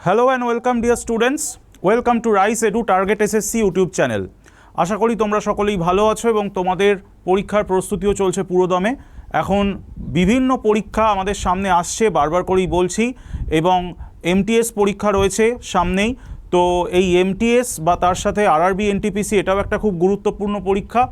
Hello and welcome dear students, welcome to Rice Edu Target SSC YouTube channel. আশা করি তোমরা সকলেই ভালো আছো এবং তোমাদের পরীক্ষার প্রস্তুতিও চলছে পুরোদমে। এখন বিভিন্ন পরীক্ষা আমাদের সামনে আসছে, বারবার করেই বলছি, এবং এমটিএস পরীক্ষা রয়েছে সামনেই। তো এই এমটিএস বা তার সাথে আরআরবি এনটিপিসি এটাও একটা খুব গুরুত্বপূর্ণ পরীক্ষা।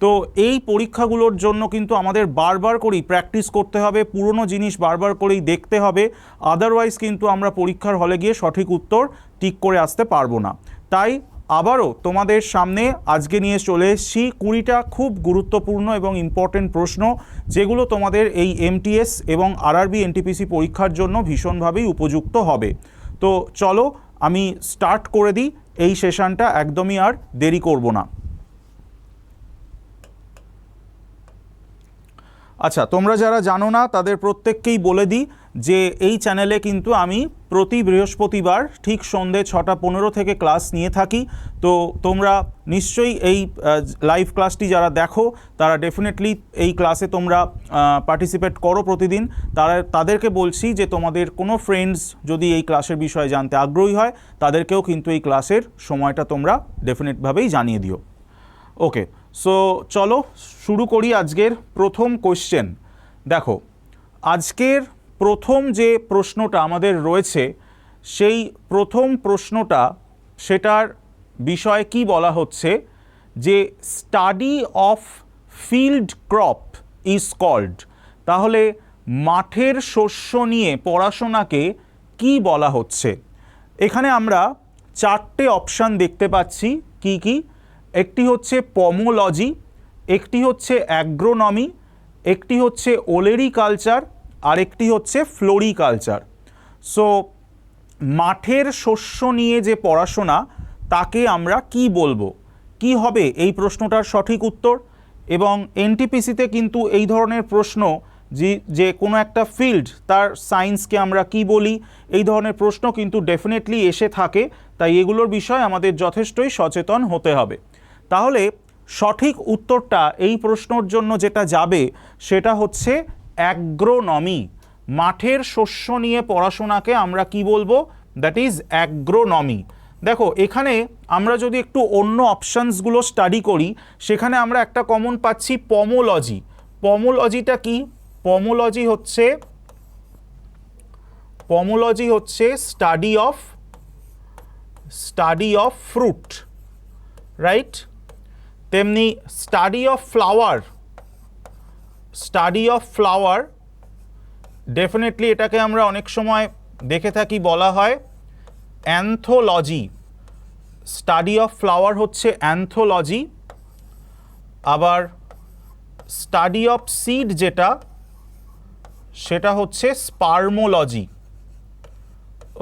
তো এই পরীক্ষাগুলোর জন্য কিন্তু আমাদের বারবার করেই প্র্যাকটিস করতে হবে, পুরনো জিনিস বারবার করেই দেখতে হবে, আদারওয়াইজ কিন্তু আমরা পরীক্ষার হলে গিয়ে সঠিক উত্তর ঠিক করে আসতে পারবো না। তাই আবারও তোমাদের সামনে আজকে নিয়ে চলে এসেছি 20টা খুব গুরুত্বপূর্ণ এবং ইম্পর্টেন্ট প্রশ্ন, যেগুলো তোমাদের এই এমটিএস এবং আরআরবি এনটিপিসি পরীক্ষার জন্য ভীষণভাবেই উপযুক্ত হবে। তো চলো আমি স্টার্ট করে দিই এই সেশনটা, একদমই আর দেরি করব না। আচ্ছা, তোমরা যারা জানো না তাদের প্রত্যেককেই বলে দিই যে এই চ্যানেলে কিন্তু আমি প্রতি বৃহস্পতিবার ঠিক সন্ধ্যে 6:15 থেকে ক্লাস নিয়ে থাকি। তো তোমরা নিশ্চয়ই এই লাইভ ক্লাসটি যারা দেখো তারা ডেফিনেটলি এই ক্লাসে তোমরা পার্টিসিপেট করো প্রতিদিন। তাদেরকে বলছি যে তোমাদের কোনো ফ্রেন্ডস যদি এই ক্লাসের বিষয়ে জানতে আগ্রহী হয় তাদেরকেও কিন্তু এই ক্লাসের সময়টা তোমরা ডেফিনেটভাবেই জানিয়ে দিও। ওকে, সো চলো শুরু করি আজকের প্রথম কোশ্চেন। দেখো, আজকের প্রথম যে প্রশ্নটা আমাদের রয়েছে সেই প্রথম প্রশ্নটা, সেটার বিষয়ে কি বলা হচ্ছে যে study of field crop is called. তাহলে মাঠের শস্য নিয়ে পড়াশোনাকে কি বলা হচ্ছে? এখানে আমরা 4টে অপশান দেখতে পাচ্ছি। কি কি? একটি হচ্ছে পমোলজি, একটি হচ্ছে অ্যাগ্রোনমি, একটি হচ্ছে ওলেরিকালচার, আর একটি হচ্ছে ফ্লোরিকালচার। সো মাঠের শস্য নিয়ে যে পড়াশোনা তাকে আমরা কি বলবো? কি হবে এই প্রশ্নটার সঠিক উত্তর? এবং এনটিপিসিতে কিন্তু এই ধরনের প্রশ্ন, যে কোনো একটা ফিল্ড তার সায়েন্সকে আমরা কি বলি, এই ধরনের প্রশ্ন কিন্তু ডেফিনেটলি এসে থাকে। তাই এগুলোর বিষয়ে আমাদের যথেষ্টই সচেতন হতে হবে। তাহলে সঠিক উত্তরটা এই প্রশ্নর জন্য যেটা যাবে সেটা হচ্ছে অ্যাগ্রোনমি। মাঠের শস্য নিয়ে পড়াশোনাকে আমরা কি বলবো? That is agronomy. দেখো, এখানে আমরা যদি একটু অন্য অপশানসগুলো স্টাডি করি সেখানে আমরা একটা কমন পাচ্ছি পমোলজি। পমোলজিটা কি? পমোলজি হচ্ছে স্টাডি অফ ফ্রুট, রাইট? তেমনি স্টাডি অফ ফ্লাওয়ার ডেফিনেটলি এটাকে আমরা অনেক সময় দেখে থাকি বলা হয় অ্যান্থোলজি। স্টাডি অফ ফ্লাওয়ার হচ্ছে অ্যান্থোলজি। আবার স্টাডি অফ সিড যেটা, সেটা হচ্ছে স্পার্মোলজি।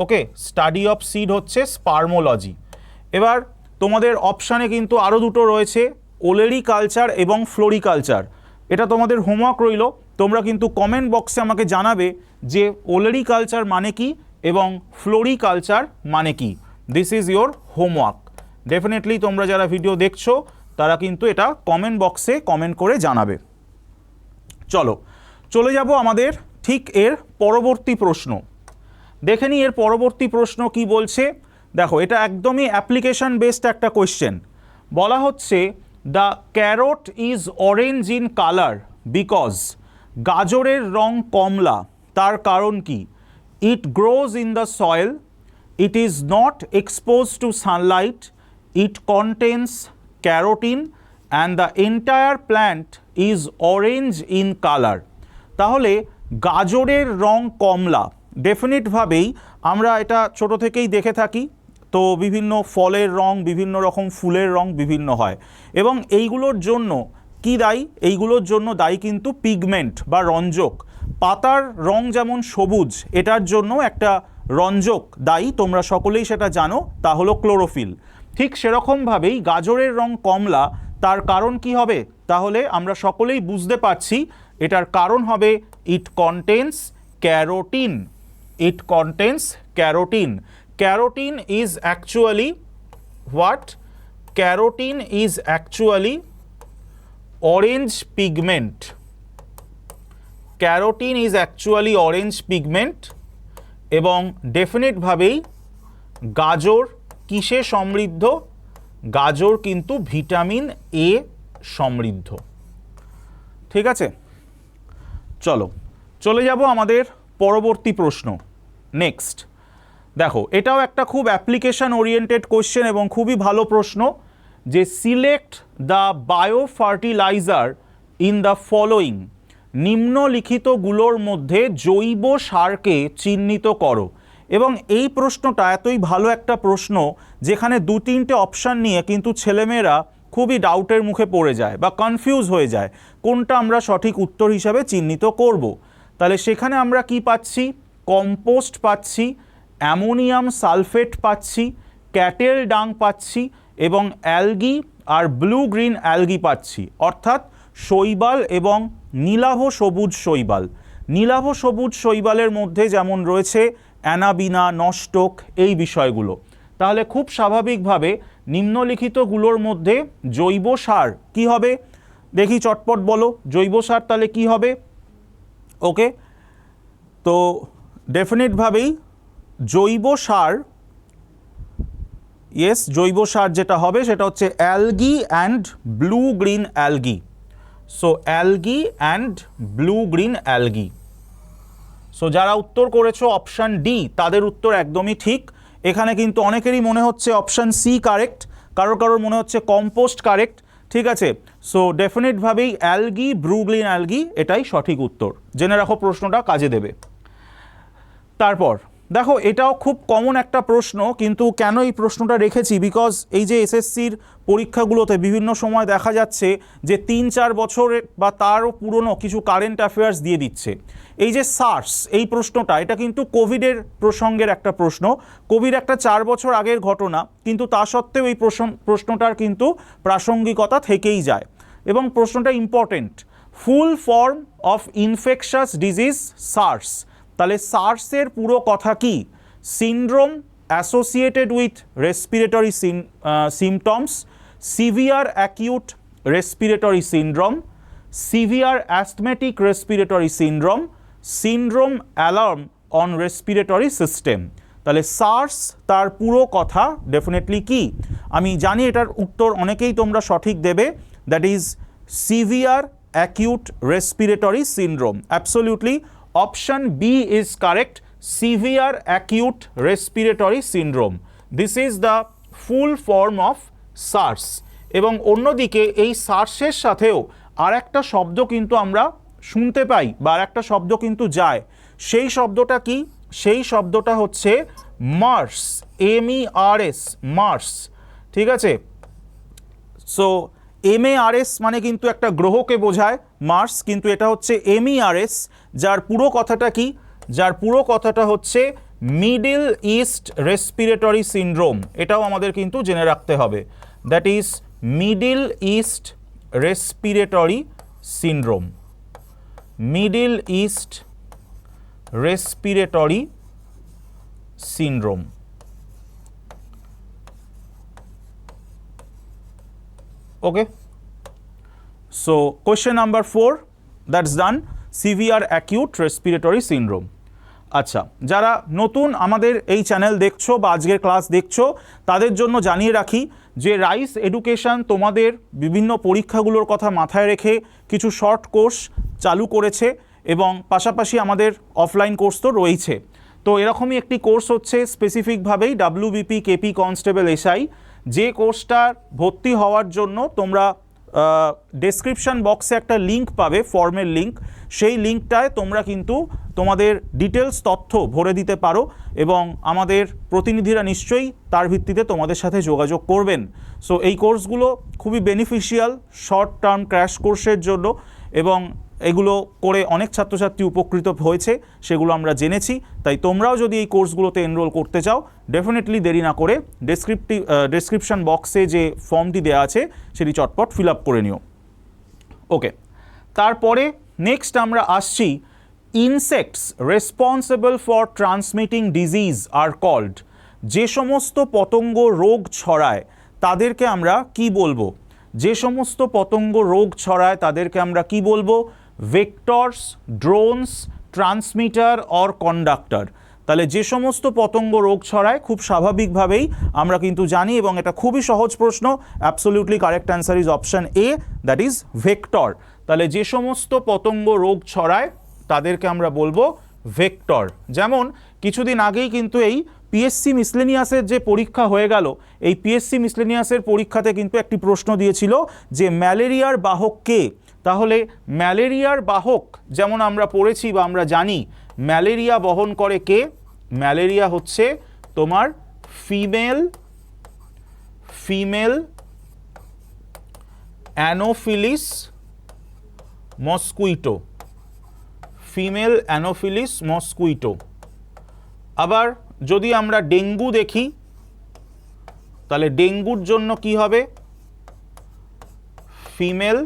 ওকে, স্টাডি অফ সিড হচ্ছে স্পার্মোলজি। এবার তোমাদের অপশানে কিন্তু আরও দুটো রয়েছে, ওলেরিকালচার এবং ফ্লোরিকালচার। এটা তোমাদের হোমওয়ার্ক রইল, তোমরা কিন্তু কমেন্ট বক্সে আমাকে জানাবে যে ওলেরিকালচার মানে কি এবং ফ্লোরিকালচার মানে কি। This is your homework. Definitely তোমরা যারা ভিডিও দেখছো তারা কিন্তু এটা কমেন্ট বক্সে কমেন্ট করে জানাবে। চলো চলে যাব আমাদের ঠিক এর পরবর্তী প্রশ্ন। দেখে নিই এর পরবর্তী প্রশ্ন কি বলছে। দেখো, এটা একদমই অ্যাপ্লিকেশন বেসড একটা কোয়েশ্চেন। বলা হচ্ছে the carrot is orange in colour because. গাজরের রং কমলা, তার কারণ কি? It grows in the soil, it is not expose to sunlight, it contains carotene and the entire plant is orange in colour. তাহলে গাজরের রং কমলা, ডেফিনেটভাবেই আমরা এটা ছোট থেকেই দেখে থাকি। তো বিভিন্ন ফলের রং, বিভিন্ন রকম ফুলের রং বিভিন্ন হয়, এবং এইগুলোর জন্য কি দায়ী? এইগুলোর জন্য দায়ী কিন্তু পিগমেন্ট বা রঞ্জক। পাতার রং যেমন সবুজ, এটার জন্য একটা রঞ্জক দায়ী, তোমরা সকলেই সেটা জানো, তা হলো ক্লোরোফিল। ঠিক সেরকমভাবেই গাজরের রং কমলা, তার কারণ কি হবে? তাহলে আমরা সকলেই বুঝতে পারছি এটার কারণ হবে it contains carotene. It contains carotene. Carotene is actually what? Carotene is actually orange pigment. Carotene is actually orange pigment এবং ডেফিনেটভাবেই গাজর কিসে সমৃদ্ধ? গাজর কিন্তু ভিটামিন এ সমৃদ্ধ। ঠিক আছে, চলো চলে যাব আমাদের পরবর্তী প্রশ্ন। নেক্সট দেখো, এটাও একটা খুব অ্যাপ্লিকেশন ওরিয়েন্টেড কোশ্চেন এবং খুবই ভালো প্রশ্ন, যে select the bio fertiliser in the following, নিম্নলিখিতগুলোর মধ্যে জৈব সারকে চিহ্নিত করো। এবং এই প্রশ্নটা এতই ভালো একটা প্রশ্ন যেখানে 2-3টে অপশান নিয়ে কিন্তু ছেলেমেয়েরা খুবই ডাউটের মুখে পড়ে যায় বা কনফিউজ হয়ে যায় কোনটা আমরা সঠিক উত্তর হিসাবে চিহ্নিত করব। তাহলে সেখানে আমরা কি পাচ্ছি? কম্পোস্ট পাচ্ছি, অ্যামোনিয়াম সালফেট পাচ্ছি, ক্যাটেল ডাং পাচ্ছি এবং অ্যালগি আর ব্লু গ্রিন অ্যালগি পাচ্ছি, অর্থাৎ শৈবাল এবং নীলাভ সবুজ শৈবাল। নীলাভ সবুজ শৈবালের মধ্যে যেমন রয়েছে অ্যানাবিনা, নস্টক, এই বিষয়গুলো। তাহলে খুব স্বাভাবিকভাবে নিম্নলিখিতগুলোর মধ্যে জৈব সার কি হবে? দেখি চটপট বলো, জৈব সার তাহলে কি হবে? ওকে, তো ডেফিনেটভাবেই জৈব সার, ইয়েস, জৈব সার যেটা হবে সেটা হচ্ছে algae and blue green algae. So algae and blue green algae. So যারা উত্তর করেছো অপশান ডি তাদের উত্তর একদমই ঠিক। এখানে কিন্তু অনেকেরই মনে হচ্ছে অপশান সি কারেক্ট, কারোর কারোর মনে হচ্ছে কম্পোস্ট কারেক্ট। ঠিক আছে, সো ডেফিনেটভাবেই অ্যালগি, ব্লু গ্রিন অ্যালগি এটাই সঠিক উত্তর। জেনে রাখো, প্রশ্নটা কাজে দেবে। তারপর দেখো, এটাও খুব কমন একটা প্রশ্ন, কিন্তু কেন এই প্রশ্নটা রেখেছি, বিকজ এই যে এসএসসির পরীক্ষাগুলোতে বিভিন্ন সময় দেখা যাচ্ছে যে 3-4 বছরের বা তারও পুরনো কিছু কারেন্ট অ্যাফেয়ার্স দিয়ে দিচ্ছে। এই যে সার্স, এই প্রশ্নটা, এটা কিন্তু কোভিডের প্রসঙ্গের একটা প্রশ্ন। কোভিড একটা 4 বছর আগের ঘটনা, কিন্তু তা সত্ত্বেও এই প্রশ্নটার কিন্তু প্রাসঙ্গিকতা থেকেই যায় এবং প্রশ্নটা important. Full form of infectious disease SARS. তাহলে সার্সের পুরো কথা কি? Syndrome associated with respiratory symptoms, severe acute respiratory syndrome, severe asthmatic respiratory syndrome, syndrome alarm on respiratory system. তাহলে সার্স তার পুরো কথা ডেফিনেটলি কি? আমি জানি এটার উত্তর অনেকেই তোমরা সঠিক দেবে, that is severe acute respiratory syndrome. Absolutely option B is correct, severe acute respiratory syndrome. This is the full form of SARS. এবং অন্যদিকে এই সার্সের সাথেও আর একটা শব্দ কিন্তু আমরা শুনতে পাই বা আর একটা শব্দ কিন্তু যায়। সেই শব্দটা কি? সেই শব্দটা হচ্ছে মার্স, MERS, মার্স। ঠিক আছে, সো MARS মানে কিন্তু একটা গ্রহকে বোঝায় মার্স, কিন্তু এটা হচ্ছে MERS, যার পুরো কথাটা কি? যার পুরো কথাটা হচ্ছে মিডল ইস্ট রেসপিরেটরি সিন্ড্রোম। এটাও আমাদের কিন্তু জেনে রাখতে হবে, that is middle east respiratory syndrome. Middle east respiratory syndrome. Okay, so question number 4 that's done, severe acute respiratory syndrome. আচ্ছা, যারা নতুন আমাদের এই চ্যানেল দেখছো বা আজকের ক্লাস দেখছো তাদের জন্য জানিয়ে রাখি যে রাইস এডুকেশন তোমাদের বিভিন্ন পরীক্ষাগুলোর কথা মাথায় রেখে কিছু শর্ট কোর্স চালু করেছে এবং পাশাপাশি আমাদের অফলাইন কোর্স তো রয়েছে। তো এরকমই একটি কোর্স হচ্ছে স্পেসিফিকভাবেই WBP KP কনস্টেবল SI, যে কোর্সটার ভর্তি হওয়ার জন্য তোমরা ডেসক্রিপশন বক্সে একটা লিঙ্ক পাবে, ফর্মের লিঙ্ক। সেই লিঙ্কটায় তোমরা কিন্তু তোমাদের ডিটেলস তথ্য ভরে দিতে পারো এবং আমাদের প্রতিনিধিরা নিশ্চয়ই তার ভিত্তিতে তোমাদের সাথে যোগাযোগ করবেন। সো এই কোর্সগুলো খুবই বেনিফিশিয়াল শর্ট টার্ম ক্র্যাশ কোর্সের জন্য এবং এগুলো করে অনেক ছাত্রছাত্রী উপকৃত হয়েছে, সেগুলো আমরা জেনেছি। তাই তোমরাও যদি এই কোর্সগুলোতে এনরোল করতে চাও ডেফিনেটলি দেরি না করে ডেসক্রিপশন বক্সে যে ফর্মটি দেওয়া আছে সেটি চটপট ফিল আপ করে নিও। ওকে, তারপরে নেক্সট আমরা আসছি insects responsible for transmitting disease are called. যে সমস্ত পতঙ্গ রোগ ছড়ায় তাদেরকে আমরা কি বলবো? যে সমস্ত পতঙ্গ রোগ ছড়ায় তাদেরকে আমরা কি বলবো? Vectors, drones, transmitter or conductor. তাহলে যে সমস্ত পতঙ্গ রোগ ছড়ায় খুব স্বাভাবিকভাবেই আমরা কিন্তু জানি, এবং এটা খুবই সহজ প্রশ্ন। Absolutely correct answer is option A, that is vector. তাহলে যে সমস্ত পতঙ্গ রোগ ছড়ায় তাদেরকে আমরা বলবো ভেক্টর। যেমন কিছুদিন আগেই কিন্তু এই পিএসসি মিসলেনিয়াসের যে পরীক্ষা হয়ে গেল, এই পিএসসি মিসলেনিয়াসের পরীক্ষাতে কিন্তু একটি প্রশ্ন দিয়েছিল যে ম্যালেরিয়ার বাহক কে। তাহলে ম্যালেরিয়ার বাহক যেমন আমরা পড়েছি বা আমরা জানি, ম্যালেরিয়া বহন করে কে? ম্যালেরিয়া হচ্ছে তোমার female Anopheles mosquito, female Anopheles mosquito. আবার যদি আমরা ডেঙ্গু দেখি, তাহলে ডেঙ্গুর জন্য কি হবে? Female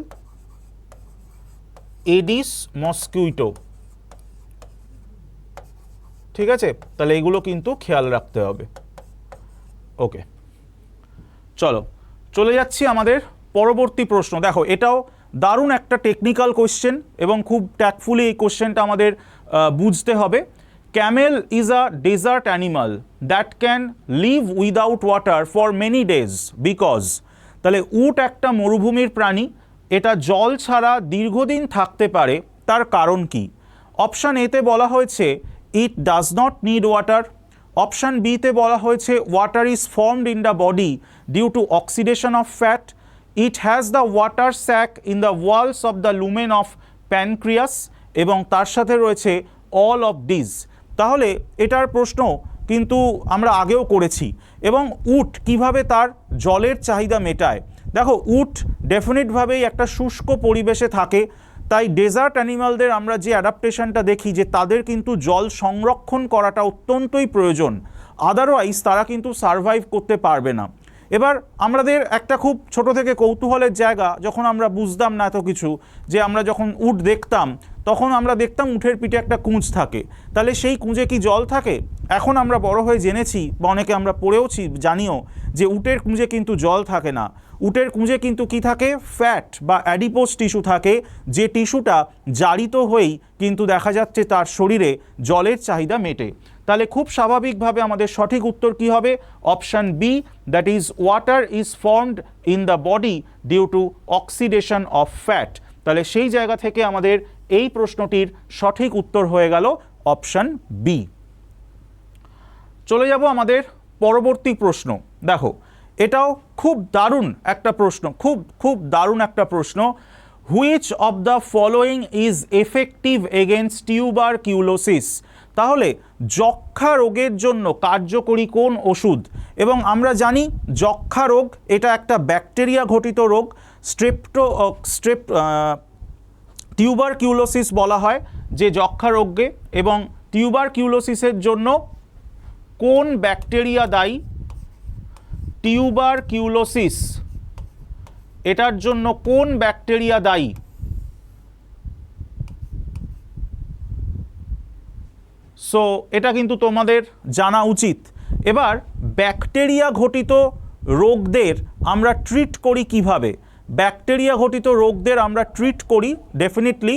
Aedes mosquito. ঠিক আছে, তাহলে এগুলো কিন্তু খেয়াল রাখতে হবে। ওকে, চলে যাচ্ছি আমাদের পরবর্তী প্রশ্ন। দেখো, এটাও দারুণ একটা টেকনিক্যাল কোশ্চেন এবং খুব ট্যাক্টফুলি এই কোশ্চেনটা আমাদের বুঝতে হবে। Camel is a desert animal that can live without water for many days because. তাহলে উট একটা মরুভূমির প্রাণী, এটা জল ছাড়া দীর্ঘদিন থাকতে পারে, তার কারণ কি? অপশান এতে বলা হয়েছে it does not need water. Option বিতে বলা হয়েছে water is formed in the body due to oxidation of fat. It has the water sac in the walls of the lumen of pancreas, এবং তার সাথে রয়েছে অল অফ দিস। তাহলে এটার প্রশ্ন কিন্তু আমরা আগেও করেছি। এবং উট কিভাবে তার জলের চাহিদা মেটায়? দেখো, উট ডেফিনেটভাবেই একটা শুষ্ক পরিবেশে থাকে, তাই ডেজার্ট অ্যানিমালদের আমরা যে অ্যাডাপ্টেশনটা দেখি যে তাদের কিন্তু জল সংরক্ষণ করাটা অত্যন্তই প্রয়োজন, আদারওয়াইজ তারা কিন্তু সারভাইভ করতে পারবে না। এবার আমাদের একটা খুব ছোট থেকে কৌতূহলের জায়গা, যখন আমরা বুঝতাম না এত কিছু, যে আমরা যখন উট দেখতাম তখন আমরা দেখতাম উটের পিঠে একটা কুঁজ থাকে, তাহলে সেই কুঁজে কি জল থাকে? এখন আমরা বড় হয়ে জেনেছি বা অনেকে আমরা পড়েওছি, জানিও যে উটের কুঁজে কিন্তু জল থাকে না। উটের কুঁজে কিন্তু কি থাকে? ফ্যাট বা অ্যাডিপোজ টিস্যু থাকে, যে টিস্যুটা জারিত হয়েই কিন্তু দেখা যাচ্ছে তার শরীরে জলের চাহিদা মেটে। তাহলে খুব স্বাভাবিকভাবে আমাদের সঠিক উত্তর কি হবে? Option B, that is water is formed in the body due to oxidation of fat. তাহলে সেই জায়গা থেকে আমাদের এই প্রশ্নটির সঠিক উত্তর হয়ে গেল অপশান বি। চলে যাব আমাদের পরবর্তী প্রশ্ন। দেখো, এটাও খুব দারুণ একটা প্রশ্ন, খুব দারুণ একটা প্রশ্ন। Which of the following is effective against tuberculosis? তাহলে যক্ষ্মা রোগের জন্য কার্যকরী কোন ওষুধ? এবং আমরা জানি যক্ষ্মা রোগ এটা একটা ব্যাকটেরিয়া ঘটিত রোগ, টিউবারকিউলোসিস বলা হয় যে যক্ষ্মা রোগকে। এবং টিউবারকিউলোসিসের জন্য কোন ব্যাকটেরিয়া দায়ী? টিউবারকিউলোসিস এটার জন্য কোন ব্যাকটেরিয়া দায়ী? সো এটা কিন্তু তোমাদের জানা উচিত। এবার ব্যাকটেরিয়া ঘটিত রোগদের আমরা ট্রিট করি কিভাবে? ব্যাকটেরিয়া ঘটিত রোগদের আমরা ট্রিট করি ডেফিনেটলি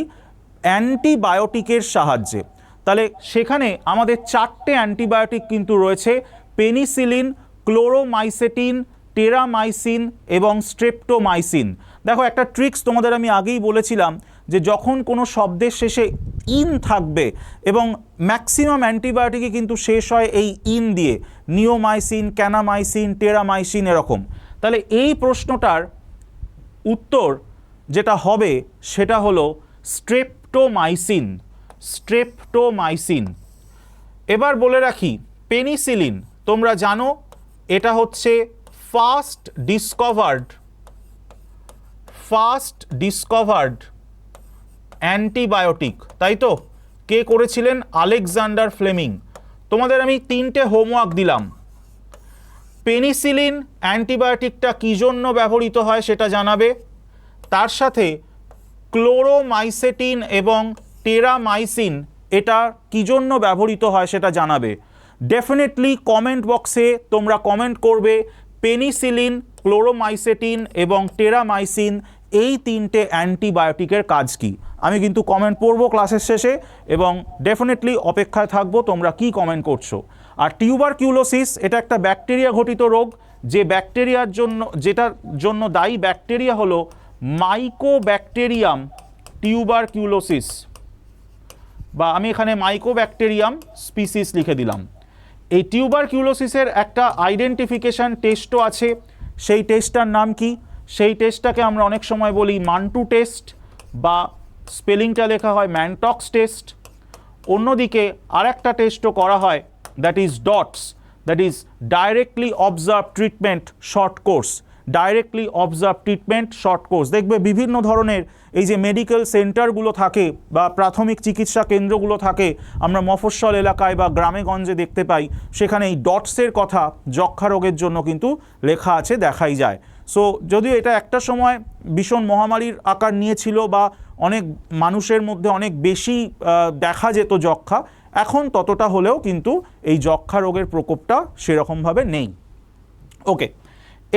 অ্যান্টিবায়োটিকের সাহায্যে। তাহলে সেখানে আমাদের 4টে অ্যান্টিবায়োটিক কিন্তু রয়েছে: পেনিসিলিন, ক্লোরোমাইসেটিন, টেরামাইসিন এবং স্ট্রেপ্টোমাইসিন। দেখো, একটা ট্রিক্স তোমাদের আমি আগেই বলেছিলাম যে যখন কোনো শব্দের শেষে ইন থাকবে, এবং ম্যাক্সিমাম অ্যান্টিবায়োটিকই কিন্তু শেষ হয় এই ইন দিয়ে, নিওমাইসিন, ক্যানামাইসিন, টেরামাইসিন এরকম। তাহলে এই প্রশ্নটার উত্তর যেটা হবে সেটা হলো স্ট্রেপ্টোমাইসিন। স্ট্রেপ্টোমাইসিন। এবার বলে রাখি, পেনিসিলিন তোমরা জানো এটা হচ্ছে ফার্স্ট ডিসকভার্ড অ্যান্টিবায়োটিক, তাই তো? কে করেছিলেন? Alexander Fleming. তোমাদের আমি 3টে হোমওয়ার্ক দিলাম। পেনিসিলিন অ্যান্টিবায়োটিকটা কী জন্য ব্যবহৃত হয় সেটা জানাবে, তার সাথে ক্লোরোমাইসেটিন এবং টেরামাইসিন এটা কী জন্য ব্যবহৃত হয় সেটা জানাবে। ডেফিনেটলি কমেন্ট বক্সে তোমরা কমেন্ট করবে পেনিসিলিন, ক্লোরোমাইসেটিন এবং টেরামাইসিন এই তিনটে অ্যান্টিবায়োটিকের কাজ কি? আমি কিন্তু কমেন্ট পড়ব ক্লাসের শেষে এবং ডেফিনেটলি অপেক্ষায় থাকবো তোমরা কি কমেন্ট করছো। আর টিউবারকিউলোসিস এটা একটা ব্যাকটেরিয়া ঘটিত রোগ, যে ব্যাকটেরিয়ার জন্য যেটার জন্য দায়ী ব্যাকটেরিয়া হলো মাইকোব্যাকটেরিয়াম টিউবারকিউলোসিস, বা আমি এখানে মাইকোব্যাকটেরিয়াম স্পিসিস লিখে দিলাম। এই টিউবারকিউলোসিসের একটা আইডেন্টিফিকেশান টেস্টও আছে। সেই টেস্টটার নাম কি? সেই টেস্টটাকে আমরা অনেক সময় বলি মান্টু টেস্ট, বা স্পেলিংটা লেখা হয় ম্যানটক্স টেস্ট। অন্যদিকে আর একটা টেস্টও করা হয়, that is dots, that is directly observe treatment short course. Directly observe treatment short course দেখবে বিভিন্ন ধরনের এই যে মেডিকেল সেন্টারগুলো থাকে বা প্রাথমিক চিকিৎসা কেন্দ্রগুলো থাকে, আমরা মফস্বল এলাকায় বা গ্রামে গঞ্জে দেখতে পাই, সেখানে এই ডটসের কথা যক্ষ্মা রোগের জন্য কিন্তু লেখা আছে, দেখাই যায়। সো যদিও এটা একটা সময় ভীষণ মহামারীর আকার নিয়েছিল বা অনেক মানুষের মধ্যে অনেক বেশি দেখা যেত যক্ষ্মা, এখন ততটা হলেও কিন্তু এই যক্ষ্মা রোগের প্রকোপটা সেরকমভাবে নেই। ওকে,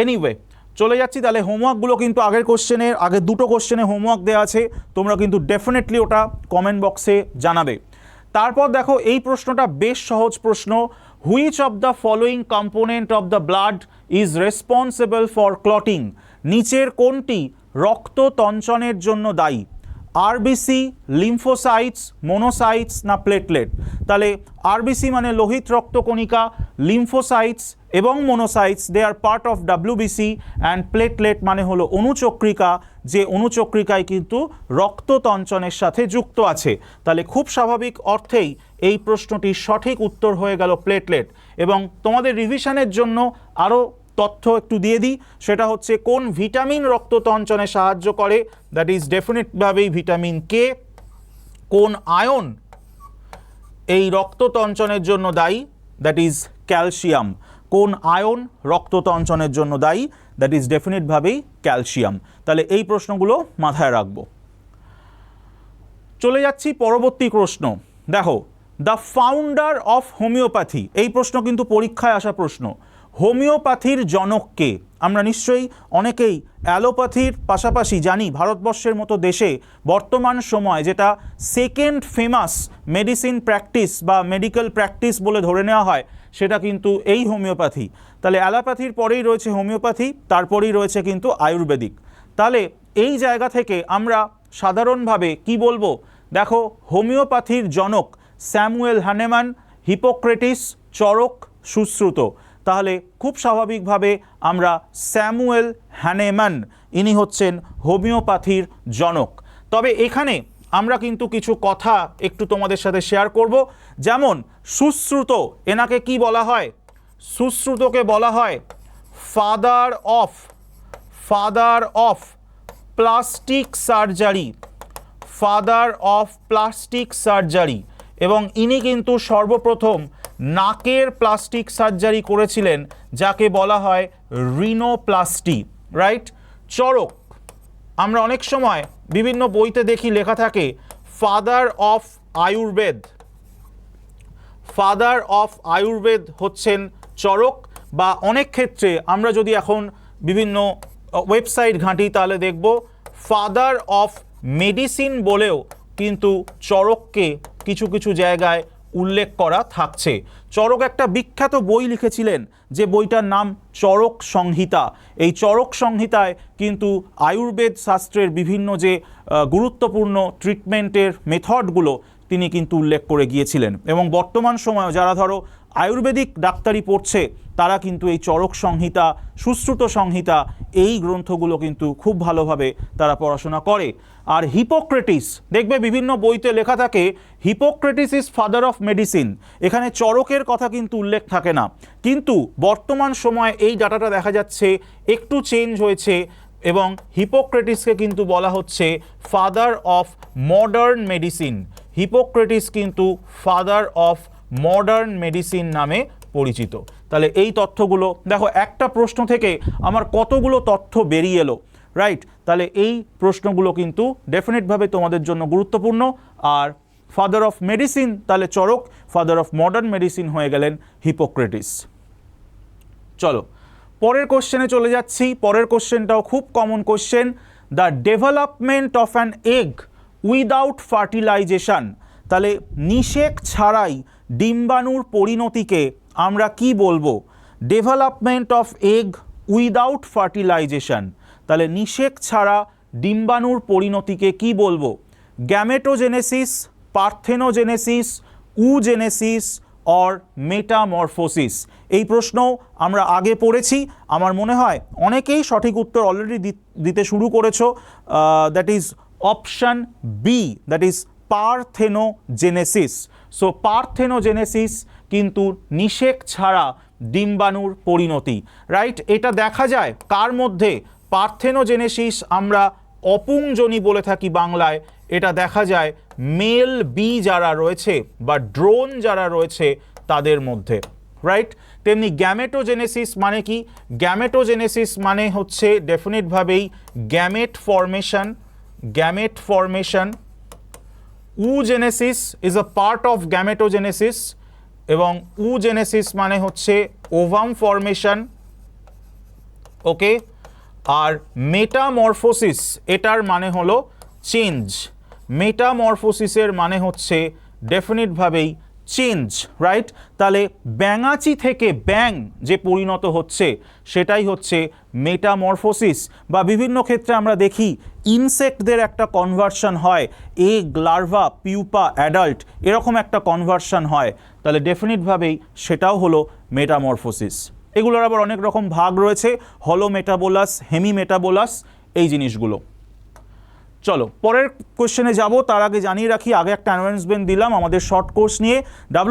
এনিওয়ে চলে যাচ্ছি তাহলে। হোমওয়ার্কগুলো কিন্তু আগের দুটো কোশ্চেনে হোমওয়ার্ক দেওয়া আছে, তোমরা কিন্তু ডেফিনেটলি ওটা কমেন্ট বক্সে জানাবে। তারপর দেখো এই প্রশ্নটা বেশ সহজ প্রশ্ন। Which of the following component of the blood is responsible for clotting? নিচের কোনটি রক্ত তঞ্চনের জন্য দায়ী? আরবিসি, লিম্ফোসাইটস, মোনোসাইটস না প্লেটলেট? তাহলে আরবিসি মানে লোহিত রক্তকণিকা, লিম্ফোসাইটস এবং monocytes they are part of WBC, and platelet মানে হলো অণুচক্রিকা, যে অণুচক্রিকায় কিন্তু রক্ত তঞ্চনের সাথে যুক্ত আছে। তাহলে খুব স্বাভাবিক অর্থেই এই প্রশ্নটির সঠিক উত্তর হয়ে গেল প্লেটলেট। এবং তোমাদের রিভিশনের জন্য আরও তথ্য একটু দিয়ে দিই, সেটা হচ্ছে কোন ভিটামিন রক্ত তঞ্চনে সাহায্য করে, দ্যাট ইজ ডেফিনেটভাবেই ভিটামিন কে। কোন আয়ন এই রক্ত তঞ্চনের জন্য দায়ী, দ্যাট ইজ ক্যালসিয়াম। কোন আয়ন রক্ত তঞ্চনের জন্য দায়ী, দ্যাট ইজ ডেফিনেটভাবেই ক্যালসিয়াম। তাহলে এই প্রশ্নগুলো মাথায় রাখবো। চলে যাচ্ছি পরবর্তী প্রশ্ন। দেখো, দ্য ফাউন্ডার অফ হোমিওপ্যাথি, এই প্রশ্ন কিন্তু পরীক্ষায় আসা প্রশ্ন। হোমিওপ্যাথির জনককে? আমরা নিশ্চয়ই অনেকেই অ্যালোপ্যাথির পাশাপাশি জানি ভারতবর্ষের মতো দেশে বর্তমান সময় যেটা সেকেন্ড ফেমাস মেডিসিন প্র্যাকটিস বা মেডিকেল প্র্যাকটিস বলে ধরে নেওয়া হয়, সেটা কিন্তু এই হোমিওপ্যাথি। তাহলে অ্যালোপ্যাথির পরেই রয়েছে হোমিওপ্যাথি, তারপরেই রয়েছে কিন্তু আয়ুর্বেদিক। তাহলে এই জায়গা থেকে আমরা সাধারণভাবে কি বলবো? দেখো, হোমিওপ্যাথির জনক স্যামুয়েল হ্যানেমান, হিপোক্রেটিস, চরক, সুশ্রুত। তাহলে খুব স্বাভাবিকভাবে আমরা স্যামুয়েল হ্যানেমান, ইনি হচ্ছেন হোমিওপ্যাথির জনক। তবে এখানে আমরা কিন্তু কিছু কথা একটু তোমাদের সাথে শেয়ার করব। যেমন সুশ্রুত, এনাকে কি বলা হয়? সুশ্রুতকে বলা হয় father of plastic surgery, father of plastic surgery. এবং ইনি কিন্তু সর্বপ্রথম নাকের প্লাস্টিক সার্জারি করেছিলেন, যাকে বলা হয় রিনোপ্লাস্টি, রাইট? চরক, আমরা অনেক সময় বিভিন্ন বইতে দেখি লেখা থাকে father of Ayurveda. Father of Ayurveda হচ্ছেন চরক। বা অনেক ক্ষেত্রে আমরা যদি এখন বিভিন্ন ওয়েবসাইট ঘাঁটি তাহলে দেখব ফাদার অফ মেডিসিন বলেও কিন্তু চরককে কিছু কিছু জায়গায় উল্লেখ করা থাকছে। চরক একটা বিখ্যাত বই লিখেছিলেন, যে বইটার নাম চরক সংহিতা। এই চরক সংহিতায় কিন্তু আয়ুর্বেদ শাস্ত্রের বিভিন্ন যে গুরুত্বপূর্ণ ট্রিটমেন্টের মেথডগুলো তিনি কিন্তু উল্লেখ করে গিয়েছিলেন। এবং বর্তমান সময়ে যারা ধরো আয়ুর্বেদিক ডাক্তারি পড়ছে, তারা কিন্তু এই চরক সংহিতা, সুশ্রুত সংহিতা, এই গ্রন্থগুলো কিন্তু খুব ভালোভাবে তারা পড়াশোনা করে। আর হিপোক্রেটিস, দেখবে বিভিন্ন বইতে লেখা থাকে Hippocrates is father of medicine. এখানে চরকের কথা কিন্তু উল্লেখ থাকে না, কিন্তু বর্তমান সময়ে এই ডাটাটা দেখা যাচ্ছে একটু চেঞ্জ হয়েছে এবং হিপোক্রেটিসকে কিন্তু বলা হচ্ছে father of modern medicine. Hippocrates কিন্তু ফাদার অফ মডার্ন মেডিসিন নামে পরিচিত। তাহলে এই তথ্যগুলো দেখো, একটা প্রশ্ন থেকে আমার কতগুলো তথ্য বেরিয়ে এলো, রাইট? তাহলে এই প্রশ্নগুলো কিন্তু ডেফিনেটভাবে তোমাদের জন্য গুরুত্বপূর্ণ। আর ফাদার অফ মেডিসিন তাহলে Charak, father of modern medicine হয়ে গেলেন হিপোক্রেটিস। চলো পরের কোশ্চেনে চলে যাচ্ছি। পরের কোশ্চেনটাও খুব common question. The development of an egg without fertilisation, তাহলে নিষেক ছাড়াই ডিম্বাণুর পরিণতিকে আমরা কি বলবো? Development of egg without fertilisation, তাহলে নিষেক ছাড়া ডিম্বাণুর পরিণতিকে কি বলবো? Gametogenesis, parthenogenesis, oogenesis or metamorphosis. এই প্রশ্ন আমরা আগে পড়েছি, আমার মনে হয় অনেকেই সঠিক উত্তর অলরেডি দিতে শুরু করেছো। That is option B, that is parthenogenesis. So parthenogenesis কিন্তু নিষেক ছাড়া ডিম্বাণুর পরিণতি, রাইট? এটা দেখা যায় কার মধ্যে? পার্থেনোজেনেসিস আমরা অপুংজনী বলে থাকি বাংলায়, এটা দেখা যায় মেল বি যারা রয়েছে বা ড্রোন যারা রয়েছে তাদের মধ্যে, রাইট? তেমনি গ্যামেটোজেনেসিস মানে কি? গ্যামেটোজেনেসিস মানে হচ্ছে ডেফিনেটভাবেই gamete formation, gamete formation. Oogenesis is a part of gametogenesis এবং উজেনেসিস মানে হচ্ছে ওভাম ফর্মেশন, ওকে? আর মেটামরফোসিস এটার মানে হলো চেঞ্জ, মেটামরফোসিসের মানে হচ্ছে ডেফিনিটভাবেই চেঞ্জ, রাইট? তাহলে ব্যাঙাচি থেকে ব্যাং যে পরিণত হচ্ছে সেটাই হচ্ছে মেটামরফোসিস। বা বিভিন্ন ক্ষেত্রে আমরা দেখি ইনসেক্টদের একটা কনভার্সন হয়, এগ, লার্ভা, পিউপা, অ্যাডাল্ট, এরকম একটা কনভার্সন হয়, তাহলে ডেফিনিটভাবেই সেটাও হলো মেটামরফোসিস। এগুলোর আবার অনেক রকম ভাগ রয়েছে, হলো মেটাবোলাস, হেমি মেটাবোলাস, এই জিনিসগুলো। চলো পরের কোশ্চেনে যাব, তার আগে জানিয়ে রাখি, আগে একটা অ্যানাউন্সমেন্ট দিলাম আমাদের শর্ট কোর্স নিয়ে।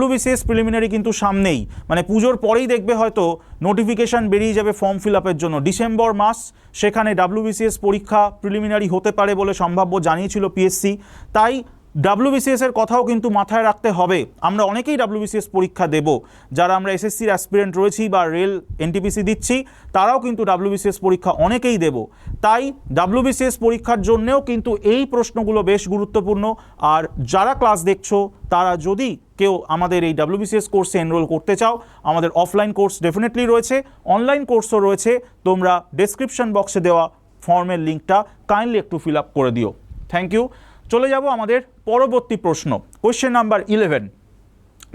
WBCS প্রিলিমিনারি কিন্তু সামনেই, মানে পুজোর পরেই দেখবে হয়তো নোটিফিকেশান বেরিয়ে যাবে ফর্ম ফিল আপের জন্য। ডিসেম্বর মাস, সেখানে WBCS পরীক্ষা প্রিলিমিনারি হতে পারে বলে সম্ভাব্য জানিয়েছিল PSC। তাই WBCS এর কথাও কিন্তু মাথায় রাখতে হবে। আমরা অনেকেই WBCS পরীক্ষা দেব, যারা আমরা SSCর অ্যাসপিরেন্ট রয়েছি বা রেল NTPC দিচ্ছি, তারাও কিন্তু WBCS পরীক্ষা অনেকেই দেব। তাই WBCS পরীক্ষার জন্যেও কিন্তু এই প্রশ্নগুলো বেশ গুরুত্বপূর্ণ। আর যারা ক্লাস দেখছো তারা যদি কেউ আমাদের এই WBCS কোর্সে এনরোল করতে চাও, আমাদের অফলাইন কোর্স ডেফিনেটলি রয়েছে, অনলাইন কোর্সও রয়েছে। তোমরা ডেসক্রিপশন বক্সে দেওয়া ফর্মের লিঙ্কটা কাইন্ডলি একটু ফিল আপ করে দিও। Thank you. চলে যাব আমাদের পরবর্তী প্রশ্ন, কোয়েশ্চেন নাম্বার 11।